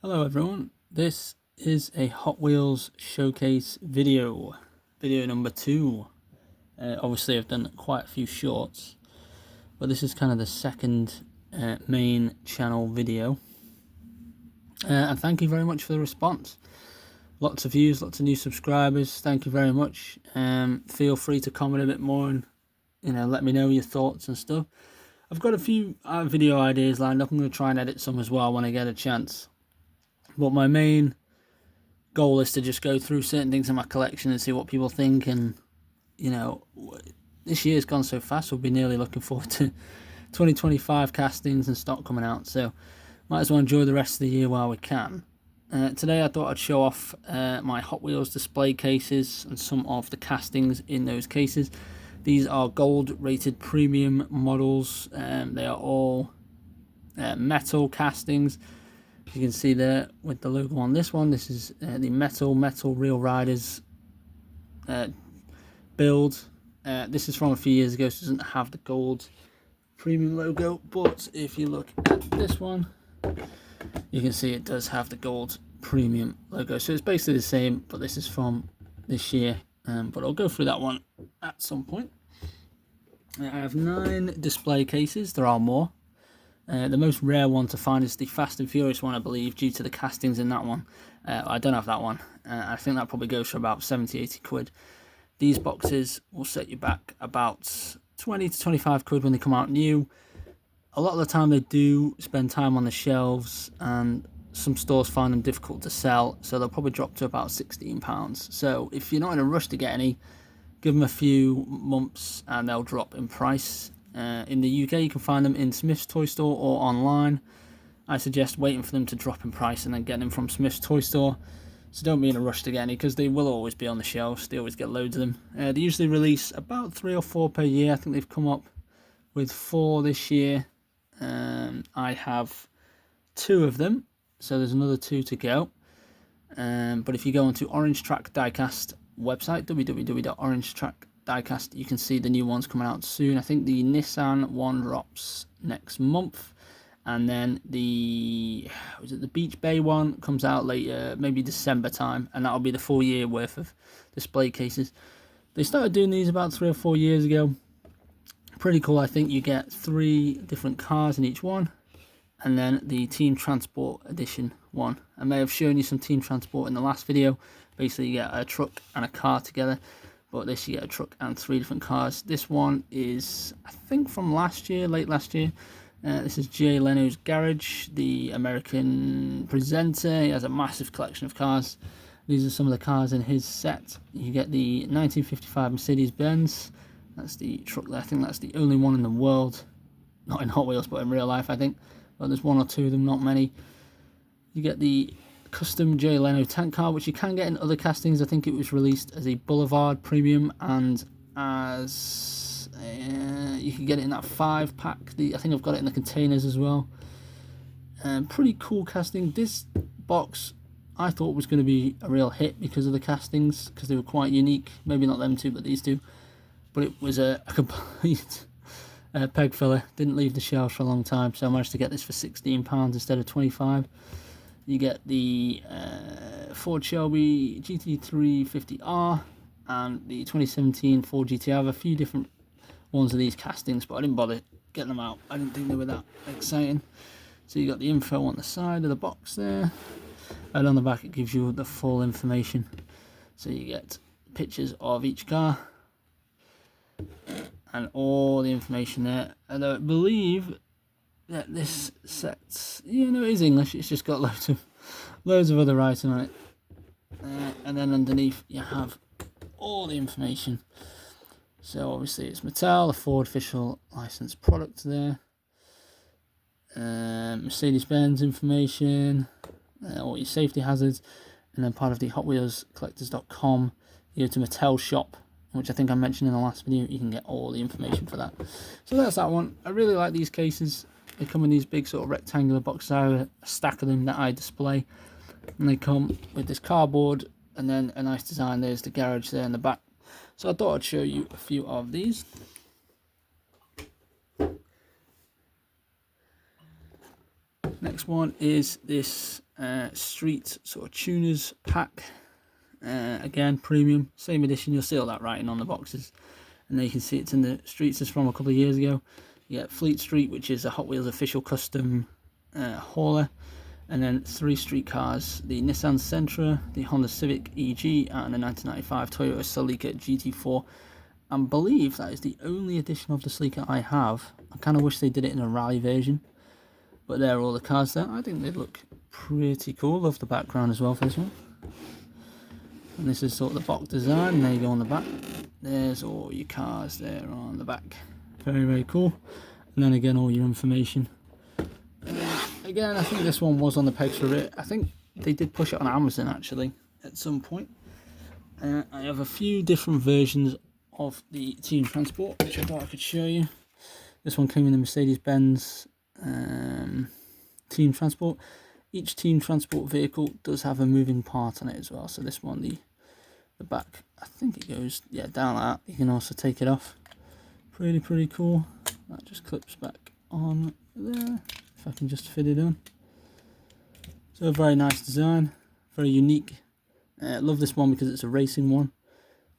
Hello everyone, this is a Hot Wheels showcase video number 2. Obviously I've done quite a few shorts, but this is kind of the second main channel video. And thank you very much for the response. Lots of views, lots of new subscribers, thank you very much. Feel free to comment a bit more and let me know your thoughts and stuff. I've got a few video ideas lined up. I'm going to try and edit some as well when I get a chance. But my main goal is to just go through certain things in my collection and see what people think. And this year's gone so fast, we'll be nearly looking forward to 2025 castings and stock coming out, so might as well enjoy the rest of the year while we can. Today I thought I'd show off my Hot Wheels display cases and some of the castings in those cases. These are gold rated premium models. They are all metal castings. You can see there with the logo on this one. This is the metal Real Riders build. This is from a few years ago, so it doesn't have the gold premium logo, but if you look at this one, you can see it does have the gold premium logo. So it's basically the same, but this is from this year. But I'll go through that one at some point. I have 9 display cases. There are more. The most rare one to find is the Fast and Furious one, I believe, due to the castings in that one. I don't have that one. I think that probably goes for about 70-80 quid. These boxes will set you back about 20 to 25 quid when they come out new. A lot of the time they do spend time on the shelves, and some stores find them difficult to sell, so they'll probably drop to about £16. So if you're not in a rush to get any, give them a few months and they'll drop in price. In the UK, you can find them in Smyths Toy Store or online. I suggest waiting for them to drop in price and then getting them from Smyths Toy Store. So don't be in a rush to get any, because they will always be on the shelves. They always get loads of them. They usually release about 3 or 4 per year. I think they've come up with 4 this year. I have 2 of them, so there's another 2 to go. But if you go onto Orange Track Diecast website, www.orangetrackdiecast, you can see the new ones coming out soon. I think the Nissan one drops next month, and then the Beach Bay one comes out later, maybe December time, and that'll be the full year worth of display cases. They started doing these about 3 or 4 years ago. Pretty cool. I think you get 3 different cars in each one, and then the Team Transport Edition one. I may have shown you some Team Transport in the last video. Basically you get a truck and a car together, but this you get a truck and 3 different cars. This one is, I think, from last year, late last year. This is Jay Leno's Garage, the American presenter. He has a massive collection of cars. These are some of the cars in his set. You get the 1955 Mercedes-Benz. That's the truck there. I think that's the only one in the world, not in Hot Wheels, but in real life, I think. But there's 1 or 2 of them, not many. You get the custom Jay Leno tank car, which you can get in other castings. I think it was released as a Boulevard Premium, and as you can get it in that 5-pack. I think I've got it in the containers as well. Pretty cool casting. This box I thought was going to be a real hit because of the castings, because they were quite unique. Maybe not them 2, but these 2. But it was a complete peg filler. Didn't leave the shelves for a long time, so I managed to get this for £16 instead of 25. You get the Ford Shelby GT350R and the 2017 Ford GT. I have a few different ones of these castings, but I didn't bother getting them out. I didn't think they were that exciting. So you got the info on the side of the box there, and on the back it gives you the full information. So you get pictures of each car and all the information there. And I believe that this set, it is English. It's just got loads of other writing on it, and then underneath you have all the information. So obviously it's Mattel, the Ford official licensed product there. Mercedes-Benz information, all your safety hazards, and then part of the Hot Wheels Collectors.com. You go to Mattel shop, which I think I mentioned in the last video. You can get all the information for that. So that's that one. I really like these cases. They come in these big sort of rectangular boxes. I have a stack of them that I display, and they come with this cardboard and then a nice design. There's the garage there in the back. So I thought I'd show you a few of these. Next one is this street sort of tuners pack. Again, premium, same edition. You'll see all that writing on the boxes, and there you can see it's in the streets. It's from a couple of years ago. You get Fleet Street, which is a Hot Wheels official custom hauler, and then 3 street cars: the Nissan Sentra, the Honda Civic EG, and the 1995 Toyota Celica GT4. I believe that is the only edition of the Celica I have. I kind of wish they did it in a rally version, but there are all the cars there. I think they look pretty cool. Love the background as well for this one. And this is sort of the box design, and there you go on the back. There's all your cars there on the back. Very, very cool. And then again, all your information. Again, I think this one was on the pegs for it. I think they did push it on Amazon actually at some point. I have a few different versions of the Team Transport, which I thought I could show you. This one came in the Mercedes-Benz Team Transport. Each Team Transport vehicle does have a moving part on it as well. So this one, the back, I think it goes down like that. You can also take it off. Pretty cool. That just clips back on there, if I can just fit it on. So a very nice design, very unique. Love this one because it's a racing one.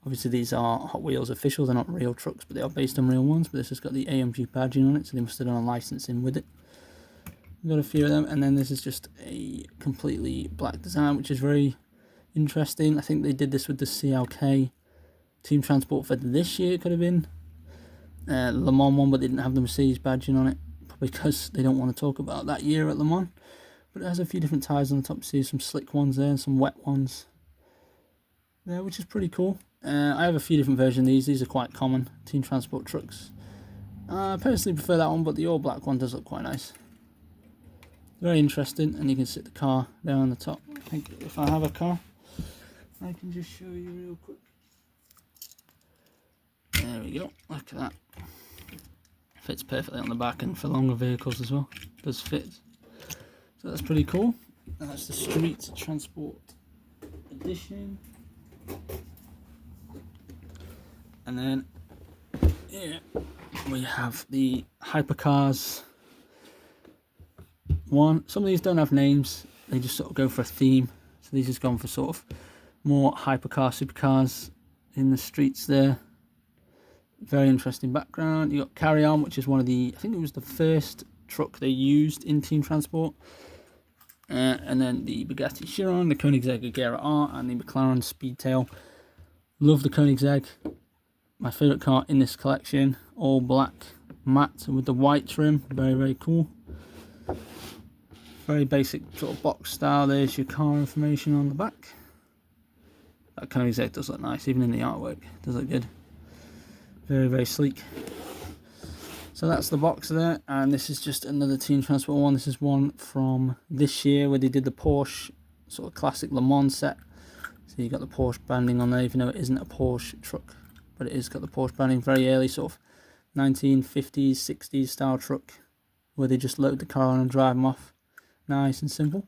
Obviously these are Hot Wheels official, they're not real trucks, but they are based on real ones. But this has got the AMG badging on it, so they must have done a licensing with it. We've got a few of them, and then this is just a completely black design, which is very interesting. I think they did this with the CLK Team Transport for this year. It could have been Le Mans one, but they didn't have the Mercedes badging on it, probably because they don't want to talk about that year at Le Mans. But it has a few different tyres on the top. You see some slick ones there and some wet ones there, which is pretty cool. I have a few different versions of these. These are quite common Team Transport trucks. I personally prefer that one, but the all black one does look quite nice. Very interesting, and you can sit the car there on the top. I think if I have a car, I can just show you real quick. There we go, look at that. Fits perfectly on the back, and for longer vehicles as well, does fit. So that's pretty cool. That's the Street Transport edition. And then here we have the Hypercars one. Some of these don't have names, they just sort of go for a theme. So these has gone for sort of more hypercar supercars in the streets there. Very interesting background. You got Carry On, which is one of the, I think it was the first truck they used in Team Transport. And then the Bugatti Chiron, the Koenigsegg Agera R, and the McLaren Speedtail. Love the Koenigsegg. My favourite car in this collection. All black matte with the white trim. Very cool. Very basic sort of box style. There's your car information on the back. That Koenigsegg does look nice, even in the artwork. It does look good. Very sleek. So that's the box there, and this is just another Team Transport one. This is one from this year where they did the Porsche sort of classic Le Mans set. So you got the Porsche branding on there, even though it isn't a Porsche truck, but it is got the Porsche branding. Very early sort of 1950s, 60s style truck where they just load the car on and drive them off. Nice and simple.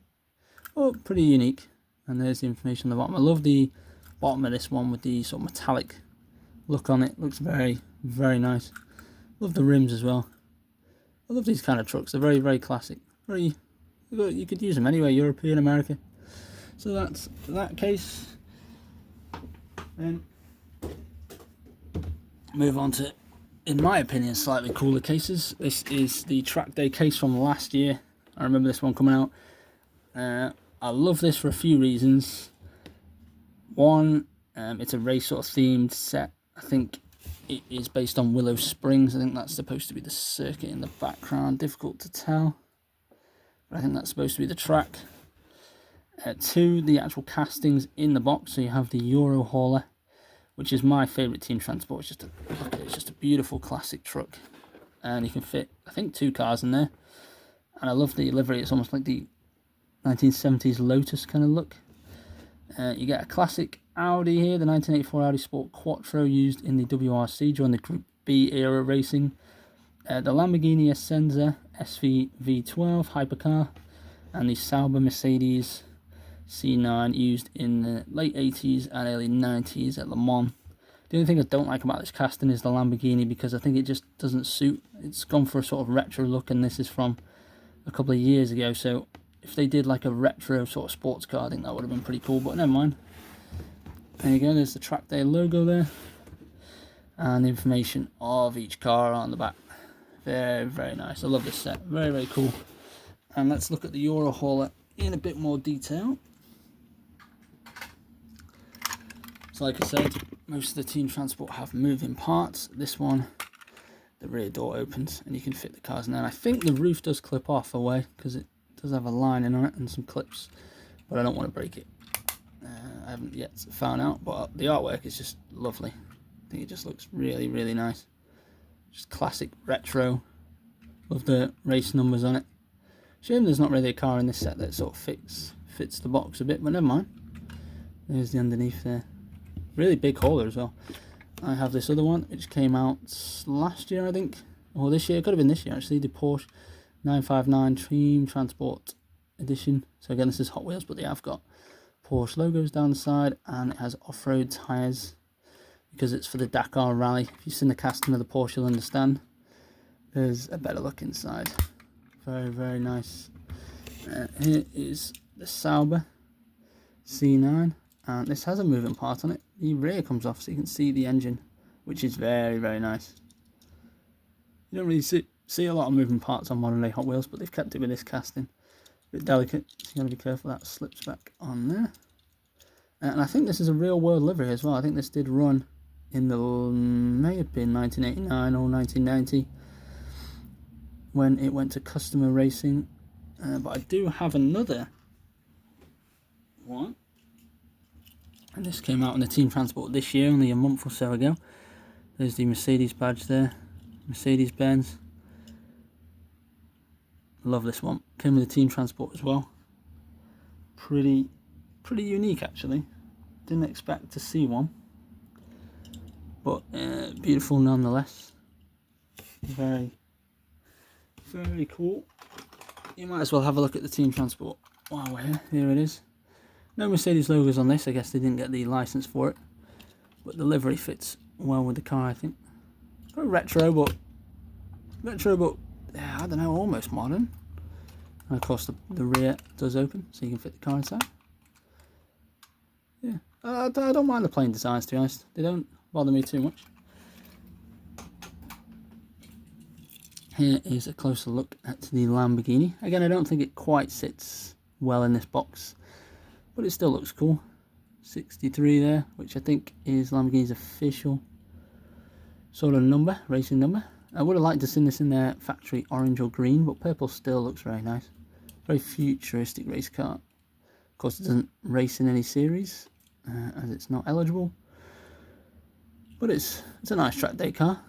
Oh, pretty unique. And there's the information on the bottom. I love the bottom of this one with the sort of metallic look on it. Looks very nice. Love the rims as well. I love these kind of trucks. They're very classic. You could use them anywhere, European, America. So that's that case. Then move on to, in my opinion, slightly cooler cases. This is the Track Day case from last year. I remember this one coming out. I love this for a few reasons. One, it's a race sort of themed set. I think it is based on Willow Springs. I think that's supposed to be the circuit in the background. Difficult to tell, but I think that's supposed to be the track. Two, the actual castings in the box. So you have the Euro Hauler, which is my favourite Team Transport. It's just a beautiful classic truck, and you can fit, I think, 2 cars in there. And I love the livery. It's almost like the 1970s Lotus kind of look. You get a classic Audi here, the 1984 Audi Sport Quattro, used in the WRC during the Group B era racing. The Lamborghini Essenza SV V12 hypercar, and the Sauber Mercedes C9, used in the late 80s and early 90s at Le Mans. The only thing I don't like about this casting is the Lamborghini, because I think it just doesn't suit. It's gone for a sort of retro look, and this is from a couple of years ago, so if they did like a retro sort of sports car, I think that would have been pretty cool, but never mind. There you go, there's the Track Day logo there, and the information of each car on the back. Very, very nice. I love this set. Very, very cool. And let's look at the Eurohauler in a bit more detail. So like I said, most of the Team Transport have moving parts. This one, the rear door opens and you can fit the cars in there. I think the roof does clip off away because it does have a lining on it and some clips, but I don't want to break it. I haven't yet found out, but the artwork is just lovely. I think it just looks really, really nice. Just classic retro. Love the race numbers on it. Shame there's not really a car in this set that sort of fits the box a bit, but never mind. There's the underneath there. Really big hauler as well. I have this other one which came out last year, I think, or this year. It could have been this year actually. The Porsche 959 Team Transport Edition. So again, this is Hot Wheels, but they have got Porsche logos down the side, and it has off-road tyres because it's for the Dakar Rally. If you've seen the casting of the Porsche, you'll understand. There's a better look inside. Very, very nice. Here is the Sauber C9, and this has a moving part on it. The rear comes off so you can see the engine, which is very, very nice. You don't really see a lot of moving parts on modern day Hot Wheels, but they've kept it with this casting. A bit delicate, so you got to be careful that slips back on there. And I think this is a real world livery as well. I think this did run in the, may have been 1989 or 1990 when it went to customer racing. But I do have another one, and this came out in the Team Transport this year, only a month or so ago. There's the Mercedes badge there, Mercedes-Benz. Love this one. Came with the Team Transport as well. Pretty unique actually. Didn't expect to see one, but beautiful nonetheless. Very, very cool. You might as well have a look at the Team Transport while we're here. Here it is. No Mercedes logos on this. I guess they didn't get the license for it, but the livery fits well with the car, I think. Very retro, but yeah, I don't know, almost modern. And of course the rear does open so you can fit the car inside. Yeah, I don't mind the plain designs, to be honest. They don't bother me too much. Here is a closer look at the Lamborghini. Again, I don't think it quite sits well in this box, but it still looks cool. 63 there, which I think is Lamborghini's official sort of number, racing number. I would have liked to see this in their factory orange or green, but purple still looks very nice. Very futuristic race car. Of course, it doesn't race in any series, as it's not eligible. But it's a nice track day car.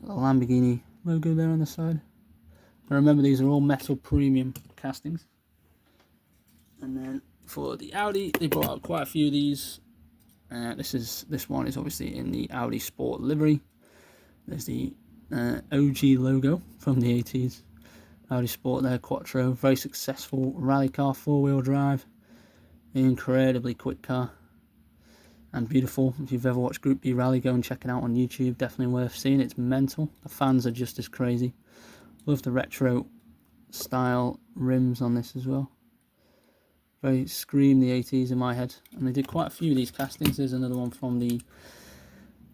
Got a Lamborghini logo there on the side. And remember, these are all metal premium castings. And then for the Audi, they brought out quite a few of these. This one is obviously in the Audi Sport livery. There's the OG logo from the 80s. Audi Sport there, Quattro. Very successful rally car, 4-wheel drive. Incredibly quick car. And beautiful. If you've ever watched Group B Rally, go and check it out on YouTube. Definitely worth seeing. It's mental. The fans are just as crazy. Love the retro style rims on this as well. Very scream the 80s in my head. And they did quite a few of these castings. There's another one from the,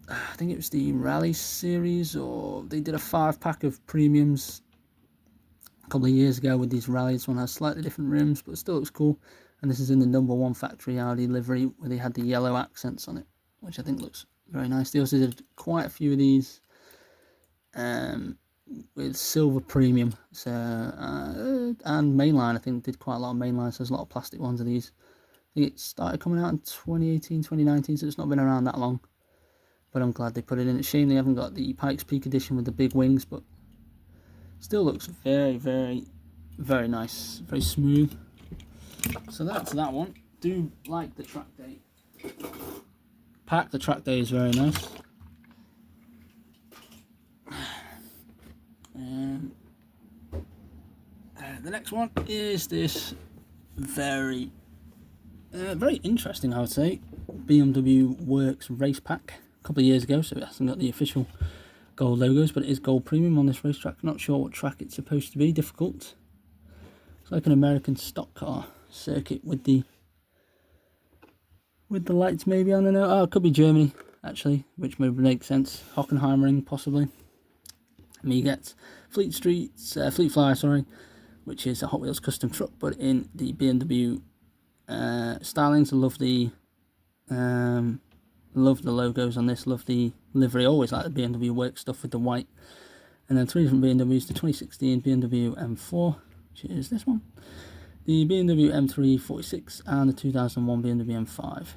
I think it was the Rally series, or they did a 5-pack of premiums a couple of years ago with these rallies. This one has slightly different rims, but it still looks cool. And this is in the #1 factory Audi livery, where they had the yellow accents on it, which I think looks very nice. They also did quite a few of these with silver premium, so and mainline. I think did quite a lot of mainline, so there's a lot of plastic ones of these. I think it started coming out in 2018, 2019, so it's not been around that long. But I'm glad they put it in. It's a shame they haven't got the Pikes Peak edition with the big wings, but still looks very, very, very nice, very smooth. So that's that one. Do like the track day pack. The track day is very nice. The next one is this very interesting, I would say, BMW Works race pack. A couple of years ago, so it hasn't got the official gold logos, but it is gold premium on this racetrack. Not sure what track it's supposed to be. Difficult. It's like an American stock car circuit with the lights maybe on the note. Oh, it could be Germany actually, which would make sense. Hockenheimring possibly. And you get Fleet Flyer, sorry, which is a Hot Wheels custom truck, but in the BMW stylings. Love the logos on this. Love the livery. Always like the BMW work stuff with the white. And then 3 different BMWs: the 2016 BMW M4, which is this one, the BMW M3 46, and the 2001 BMW M5.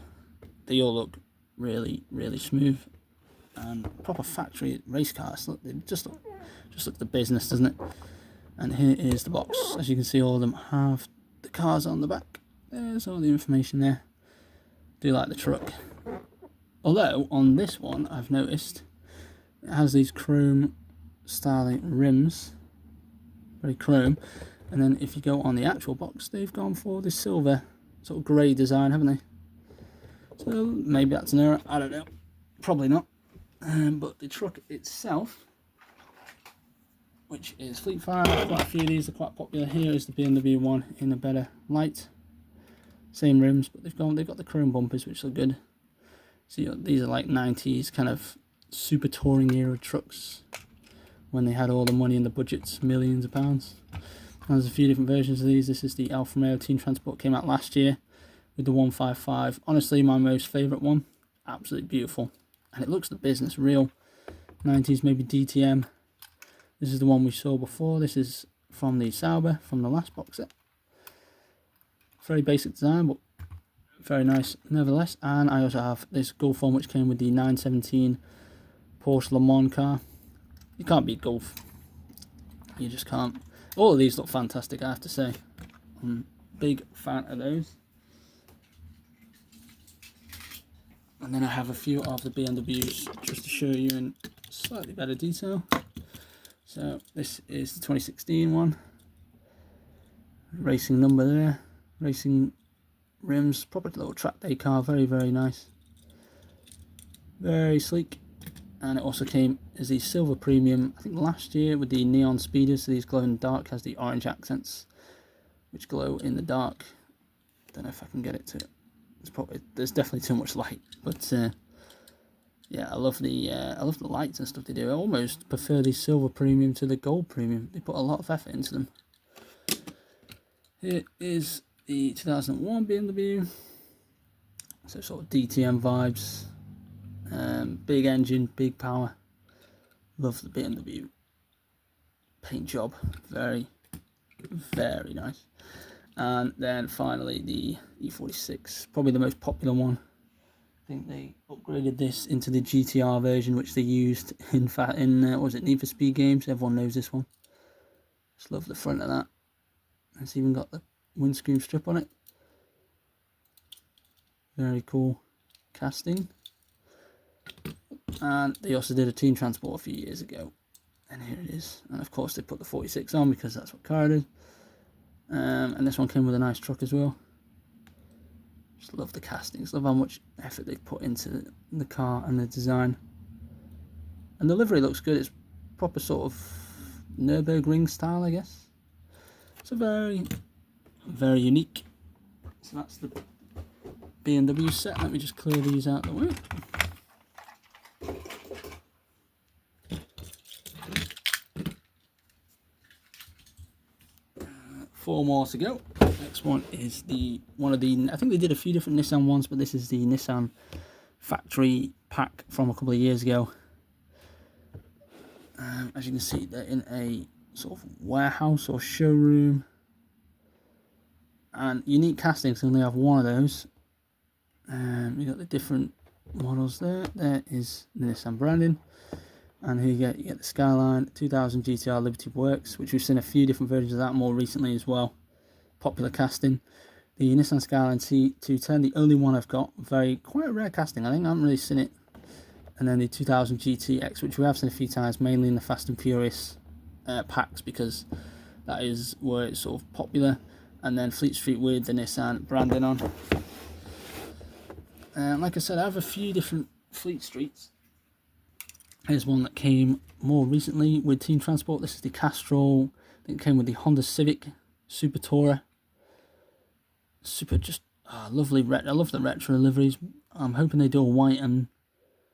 They all look really, really smooth and proper factory race cars. Look, they just look the business, doesn't it? And here is the box. As you can see, all of them have the cars on the back. There's all the information there. Do like the truck. Although on this one, I've noticed it has these chrome styling rims, very chrome. And then if you go on the actual box, they've gone for this silver sort of grey design, haven't they? So maybe that's an error. I don't know. Probably not. But the truck itself, which is Fleet Fire, quite a few of these are quite popular. Here is the BMW one in a better light. Same rims, but they've got the chrome bumpers, which are good. So these are like 90s kind of super touring era trucks when they had all the money in the budgets, millions of pounds. And there's a few different versions of these. This is the Alfa Romeo Team Transport, came out last year with the 155. Honestly, my most favourite one. Absolutely beautiful. And it looks the business, real 90s, maybe DTM. This is the one we saw before. This is from the Sauber, from the last box set. Very basic design, but very nice nevertheless. And I also have this Gulf one, which came with the 917 Porsche Le Mans car. You can't beat Gulf. You just can't. All of these look fantastic, I have to say. I'm a big fan of those. And then I have a few of the BMWs just to show you in slightly better detail. So this is the 2016 one. Racing number there. Racing rims. Proper little track day car. Very, very nice. Very sleek. And it also came as the silver premium, I think last year, with the neon speeders. So these glow in the dark, has the orange accents, which glow in the dark. Don't know if I can get it to. There's definitely too much light, but yeah, I love the lights and stuff they do. I almost prefer the silver premium to the gold premium. They put a lot of effort into them. Here is the 2001 BMW. So sort of DTM vibes. Big engine, big power. Love the BMW paint job. Very, very nice. And then finally the E46, probably the most popular one. I think they upgraded this into the GTR version, which they used in what was it, Need for Speed games. Everyone knows this one. Just love the front of that. It's even got the windscreen strip on it. Very cool casting. And they also did a Team Transport a few years ago. And here it is. And of course they put the 46 on because that's what Cara did. And this one came with a nice truck as well. Just love the castings. Love how much effort they put into the car and the design. And the livery looks good. It's proper sort of Nürburgring style, I guess. It's a very, very unique. So that's the BMW set. Let me just clear these out the way. Four more to go. Next one is one of the, I think they did a few different Nissan ones, but this is the Nissan factory pack from a couple of years ago. As you can see, they're in a sort of warehouse or showroom. And unique castings, only have one of those. You got the different models there. There is the Nissan branding. And here you get the Skyline 2000 GTR Liberty Works, which we've seen a few different versions of that more recently as well. Popular casting. The Nissan Skyline C210, the only one I've got. Quite a rare casting, I think. I haven't really seen it. And then the 2000 GTX, which we have seen a few times, mainly in the Fast and Furious packs, because that is where it's sort of popular. And then Fleet Street with the Nissan branding on. Like I said, I have a few different Fleet Streets. Here's one that came more recently with Team Transport. This is the Castrol. I think it came with the Honda Civic Super Tourer. Super, just lovely. I love the retro liveries. I'm hoping they do a white and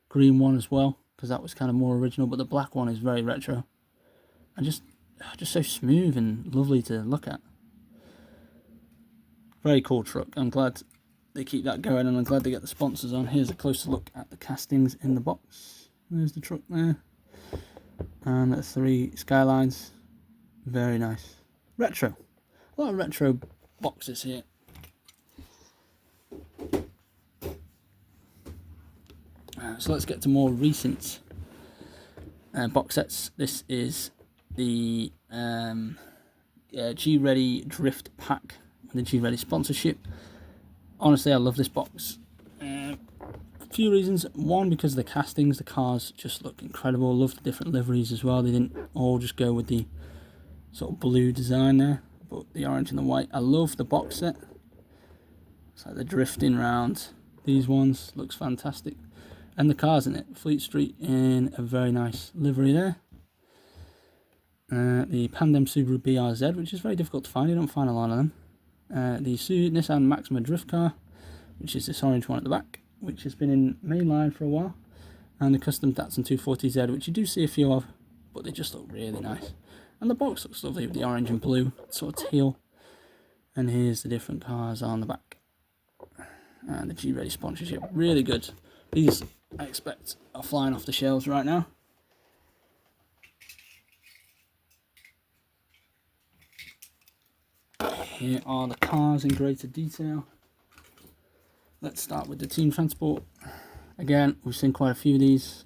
green one as well, because that was kind of more original, but the black one is very retro. And just so smooth and lovely to look at. Very cool truck. I'm glad they keep that going, and I'm glad they get the sponsors on. Here's a closer look at the castings in the box. There's the truck there. And the 3 Skylines. Very nice. Retro. A lot of retro boxes here. So let's get to more recent box sets. This is the G-Ready Drift Pack, the G-Ready sponsorship. Honestly, I love this box. A few reasons. One, because of the castings. The cars just look incredible. I love the different liveries as well. They didn't all just go with the sort of blue design there, but the orange and the white. I love the box set. It's like the drifting round. These ones looks fantastic. And the cars in it. Fleet Street in a very nice livery there. The Pandem Subaru BRZ, which is very difficult to find. You don't find a lot of them. The Nissan Maxima drift car, which is this orange one at the back, which has been in mainline for a while. And the custom Datsun 240Z, which you do see a few of, but they just look really nice. And the box looks lovely with the orange and blue, sort of teal. And here's the different cars on the back. And the G-Ready sponsorship, really good. These, I expect, are flying off the shelves right now. Here are the cars in greater detail. Let's start with the Team Transport. Again, we've seen quite a few of these.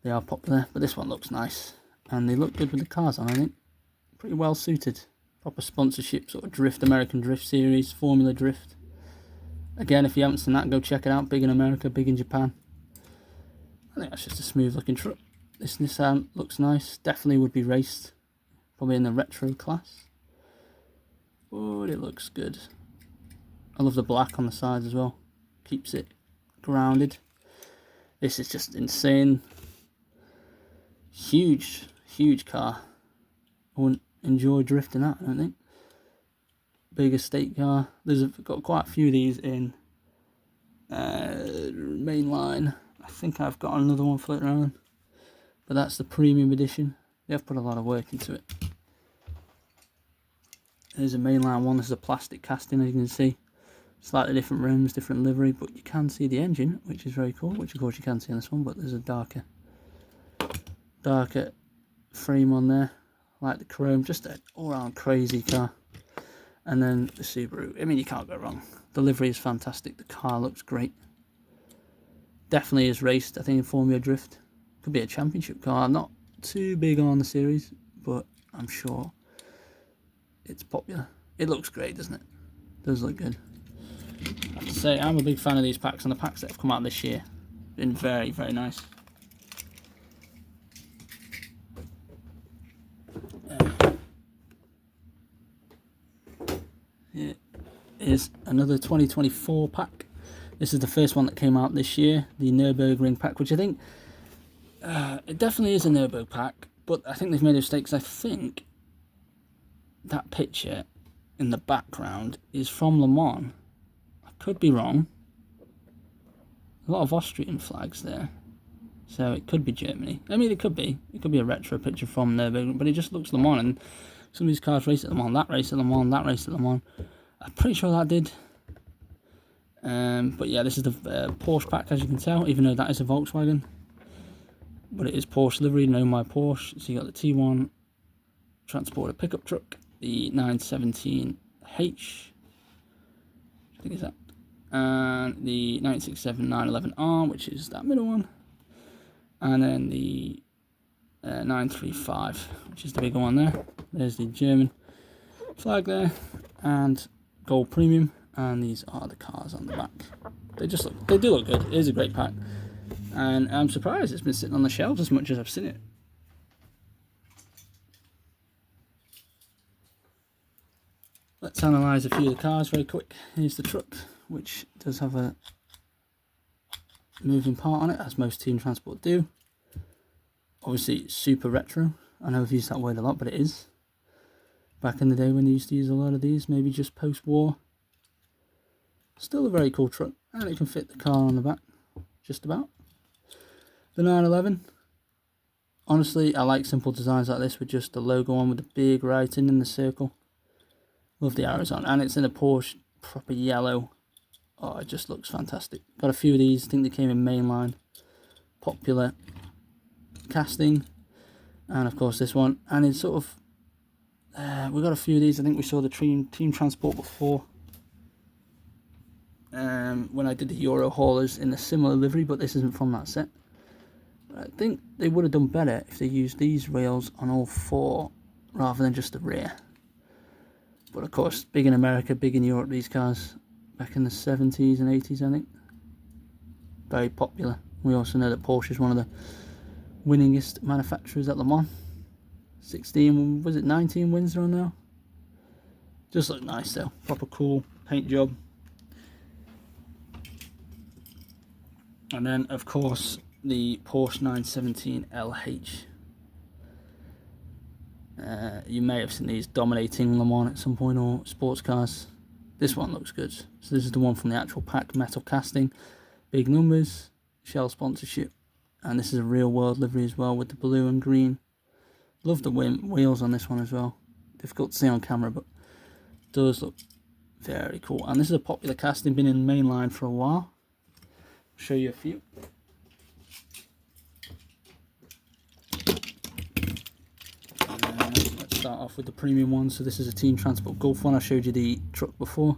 They are popular, but this one looks nice. And they look good with the cars on, I think. Pretty well suited. Proper sponsorship, sort of drift, American Drift Series, Formula Drift. Again, if you haven't seen that, go check it out. Big in America, big in Japan. I think that's just a smooth looking truck. This Nissan looks nice. Definitely would be raced. Probably in the retro class. But it looks good. I love the black on the sides as well. Keeps it grounded. This is just insane. Huge, huge car. I wouldn't enjoy drifting that, I don't think. Big estate car. There's got quite a few of these in mainline. I think I've got another one floating around. But that's the premium edition. They have put a lot of work into it. There's a mainline one. This is a plastic casting, as you can see. Slightly different rims, different livery, but you can see the engine, which is very cool, which of course you can see on this one, but there's a darker frame on there. I like the chrome, just an all-round crazy car. And then the Subaru. I mean, you can't go wrong. The livery is fantastic. The car looks great. Definitely is raced, I think, in Formula Drift. Could be a championship car. I'm not too big on the series, but I'm sure it's popular. It looks great, doesn't it? Does look good. I have to say, I'm a big fan of these packs, and the packs that have come out this year been very, very nice. Here is another 2024 pack. This is the first one that came out this year, the Nürburgring pack, which I think it definitely is a Nürburgring pack, but I think they've made a mistake, because I think that picture in the background is from Le Mans. I could be wrong. A lot of Austrian flags there, so it could be Germany. I mean, it could be a retro picture from Nürburgring, but it just looks Le Mans, and some of these cars race at Le Mans, that race at Le Mans, that race at Le Mans. I'm pretty sure that did. But yeah, this is the Porsche pack, as you can tell, even though that is a Volkswagen. But it is Porsche livery, know my Porsche. So you got the T1 Transporter pickup truck, the 917H, I think is that, and the 967 911R, which is that middle one, and then the 935, which is the bigger one there. There's the German flag there, and gold premium, and these are the cars on the back. They do look good. It is a great pack, and I'm surprised it's been sitting on the shelves as much as I've seen it. Let's analyse a few of the cars very quick. Here's the truck, which does have a moving part on it, as most Team Transport do. Obviously, it's super retro. I know I've used that word a lot, but it is. Back in the day when they used to use a lot of these, maybe just post-war. Still a very cool truck, and it can fit the car on the back, just about. The 911. Honestly, I like simple designs like this with just the logo on with the big writing in the circle. Love the arrows on, and it's in a Porsche proper yellow. Oh, it just looks fantastic. Got a few of these. I think they came in mainline, popular casting, and of course this one. And it's sort of we got a few of these. I think we saw the team transport before. When I did the Euro haulers in a similar livery, but this isn't from that set. But I think they would have done better if they used these rails on all four rather than just the rear. But of course, big in America, big in Europe, these cars back in the 70s and 80s, I think. Very popular. We also know that Porsche is one of the winningest manufacturers at Le Mans. 16, was it 19 wins they're on now? Just look nice though, proper cool paint job. And then of course the Porsche 917 LH. You may have seen these dominating Le Mans at some point, or sports cars. This one looks good. So this is the one from the actual pack, metal casting, big numbers, Shell sponsorship, and this is a real world livery as well with the blue and green. Love the wheels on this one as well. Difficult to see on camera, but does look very cool. And this is a popular casting, been in mainline for a while. I'll show you a few. Let's start off with the premium one. So this is a Team Transport Golf one. I showed you the truck before.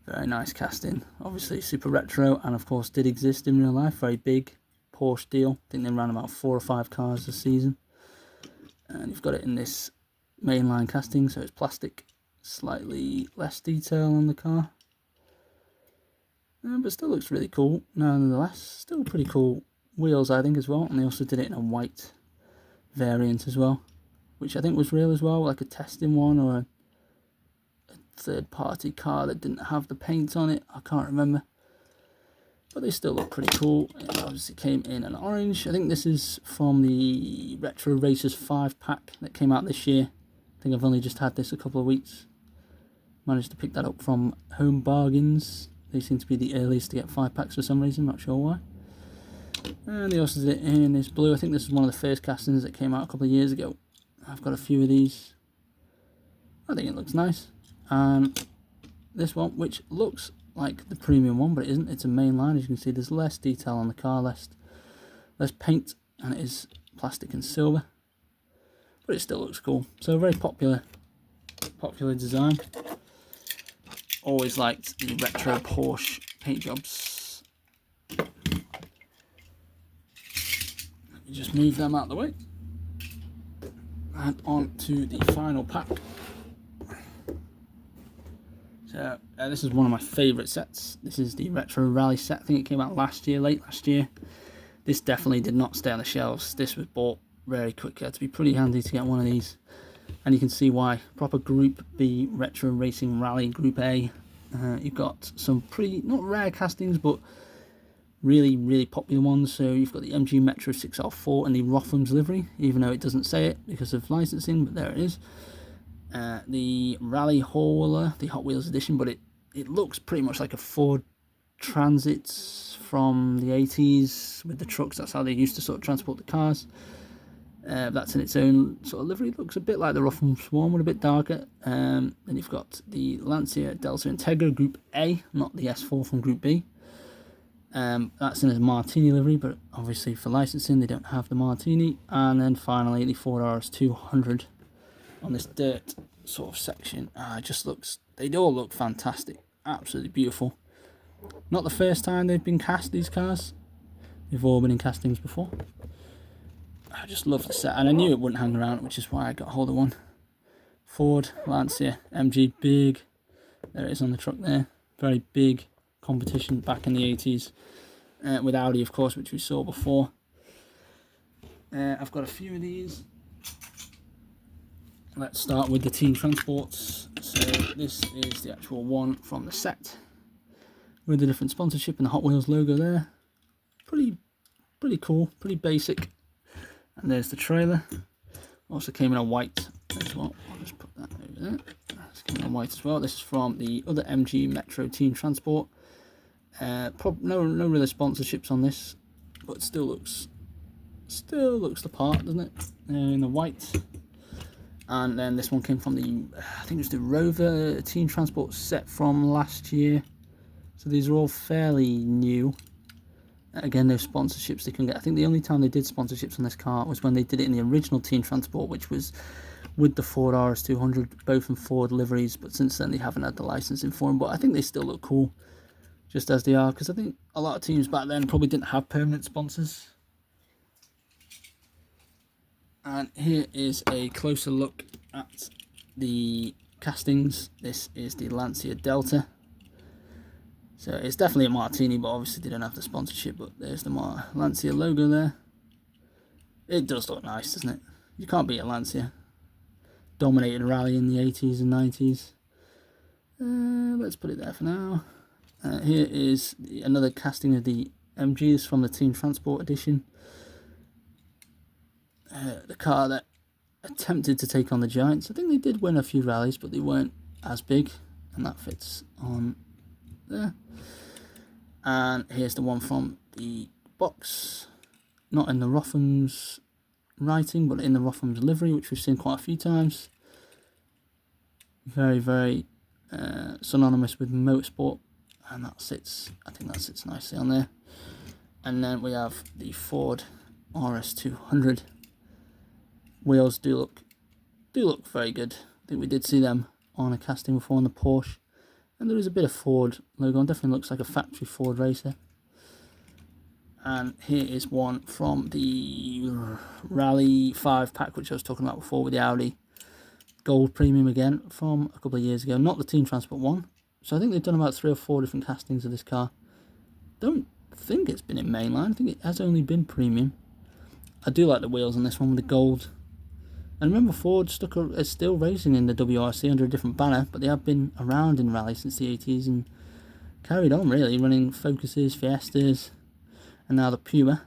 Very nice casting. Obviously super retro, and of course did exist in real life. Very big Porsche deal. I think they ran about 4 or 5 cars this season. And you've got it in this mainline casting, so it's plastic. Slightly less detail on the car. But still looks really cool. Nonetheless, still pretty cool wheels, I think, as well. And they also did it in a white variant as well, which I think was real as well, like a testing one or a third-party car that didn't have the paint on it. I can't remember. But they still look pretty cool. It obviously came in an orange. I think this is from the Retro Racers 5-pack that came out this year. I think I've only just had this a couple of weeks. Managed to pick that up from Home Bargains. They seem to be the earliest to get 5-packs for some reason, not sure why. And they also did it in this blue. I think this is one of the first castings that came out a couple of years ago. I've got a few of these. I think it looks nice. And this one, which looks like the premium one, but it isn't. It's a mainline. As you can see, there's less detail on the car, less paint, and it is plastic and silver. But it still looks cool. So a very popular design. Always liked the retro Porsche paint jobs. Let me just move them out of the way. And on to the final pack. So this is one of my favourite sets. This is the Retro Rally set. I think it came out late last year. This definitely did not stay on the shelves. This was bought very quickly. It had to be pretty handy to get one of these. And you can see why. Proper Group B Retro Racing Rally Group A. You've got some pretty, not rare castings, but really, really popular ones. So you've got the MG Metro 6L4 and the Rotham's livery, even though it doesn't say it because of licensing, but there it is. The Rally Hauler, the Hot Wheels edition, but it looks pretty much like a Ford Transit from the 80s with the trucks. That's how they used to sort of transport the cars. That's in its own sort of livery. It looks a bit like the Rotham Swarm, but a bit darker. Then you've got the Lancia Delta Integra Group A, not the S4 from Group B. That's in a Martini livery, but obviously for licensing they don't have the Martini. And then finally the Ford RS200 on this dirt sort of section. It just looks, they all look fantastic, absolutely beautiful. Not the first time they've been cast, these cars. They've all been in castings before. I just love the set, and I knew it wouldn't hang around, which is why I got hold of one. Ford, Lancia, MG, big. There it is on the truck there. Very big competition back in the 80s. With Audi, of course, which we saw before. I've got a few of these. Let's start with the Team Transports. So this is the actual one from the set, with the different sponsorship and the Hot Wheels logo there. Pretty cool, pretty basic. And there's the trailer. Also came in a white as well. I'll just put that over there. Let's get on white as well. This is from the other MG Metro Team Transport. No real sponsorships on this, but still looks the part, doesn't it? In the white. And then this one came from the, I think it was the Rover Team Transport set from last year. So these are all fairly new. Again, no sponsorships they can get. I think the only time they did sponsorships on this car was when they did it in the original Team Transport, which was with the Ford RS200, both in Ford liveries. But since then, they haven't had the licensing for them. But I think they still look cool, just as they are. Because I think a lot of teams back then probably didn't have permanent sponsors. And here is a closer look at the castings. This is the Lancia Delta. So it's definitely a Martini, but obviously they don't have the sponsorship. But there's the Lancia logo there. It does look nice, doesn't it? You can't beat a Lancia. Dominated rally in the 80s and 90s. Let's put it there for now. Here is another casting of the MGs from the Team Transport edition. The car that attempted to take on the Giants. I think they did win a few rallies, but they weren't as big, and that fits on there. And here's the one from the box, not in the Rotham's writing, but in the Rotham's livery, which we've seen quite a few times. Very, very synonymous with motorsport, and I think that sits nicely on there. And then we have the Ford RS200. Wheels do look very good. I think we did see them on a casting before on the Porsche, and there is a bit of Ford logo on. Definitely looks like a factory Ford racer. And here is one from the Rally 5 pack, which I was talking about before, with the Audi Gold Premium again from a couple of years ago. Not the Team Transport one. So I think they've done about 3 or 4 different castings of this car. Don't think it's been in mainline. I think it has only been premium. I do like the wheels on this one with the gold. And remember, Ford is still racing in the WRC under a different banner, but they have been around in rally since the 80s and carried on really, running Focuses, Fiestas, and now the Puma.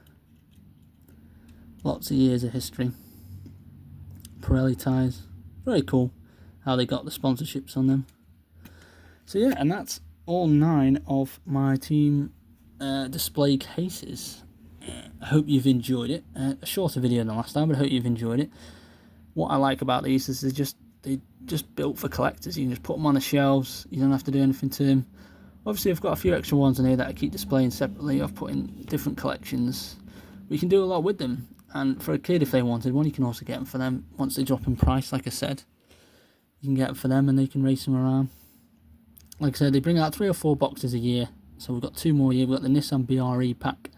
Lots of years of history. Pirelli tyres. Very cool how they got the sponsorships on them. So yeah, and that's all 9 of my team display cases. I hope you've enjoyed it. A shorter video than last time, but I hope you've enjoyed it. What I like about these is they're just built for collectors. You can just put them on the shelves. You don't have to do anything to them. Obviously, I've got a few extra ones in here that I keep displaying separately. I've put in different collections. We can do a lot with them. And for a kid, if they wanted one, you can also get them for them once they drop in price, like I said. You can get them for them and they can race them around. Like I said, they bring out 3 or 4 boxes a year. So we've got 2 more here. We've got the Nissan BRE pack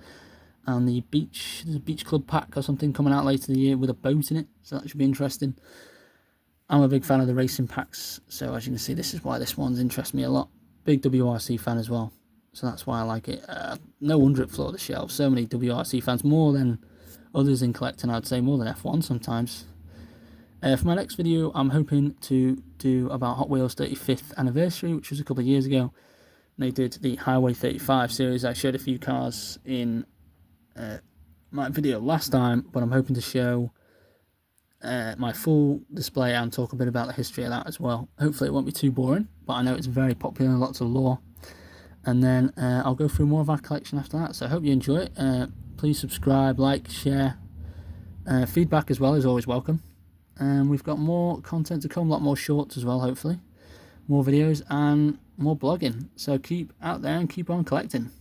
and the Beach Club pack or something coming out later in the year with a boat in it. So that should be interesting. I'm a big fan of the racing packs. So as you can see, this is why this one's interests me a lot. Big WRC fan as well. So that's why I like it. No wonder it flooded the shelves. So many WRC fans, more than others in collecting, I'd say, more than F1 sometimes. For my next video, I'm hoping to do about Hot Wheels 35th anniversary, which was a couple of years ago. They did the Highway 35 series. I showed a few cars in my video last time, but I'm hoping to show my full display and talk a bit about the history of that as well. Hopefully it won't be too boring, but I know it's very popular and lots of lore. And then I'll go through more of our collection after that. So I hope you enjoy it. Please subscribe, like, share. Feedback as well is always welcome. And we've got more content to come, a lot more shorts as well, hopefully. More videos and more blogging. So keep out there and keep on collecting.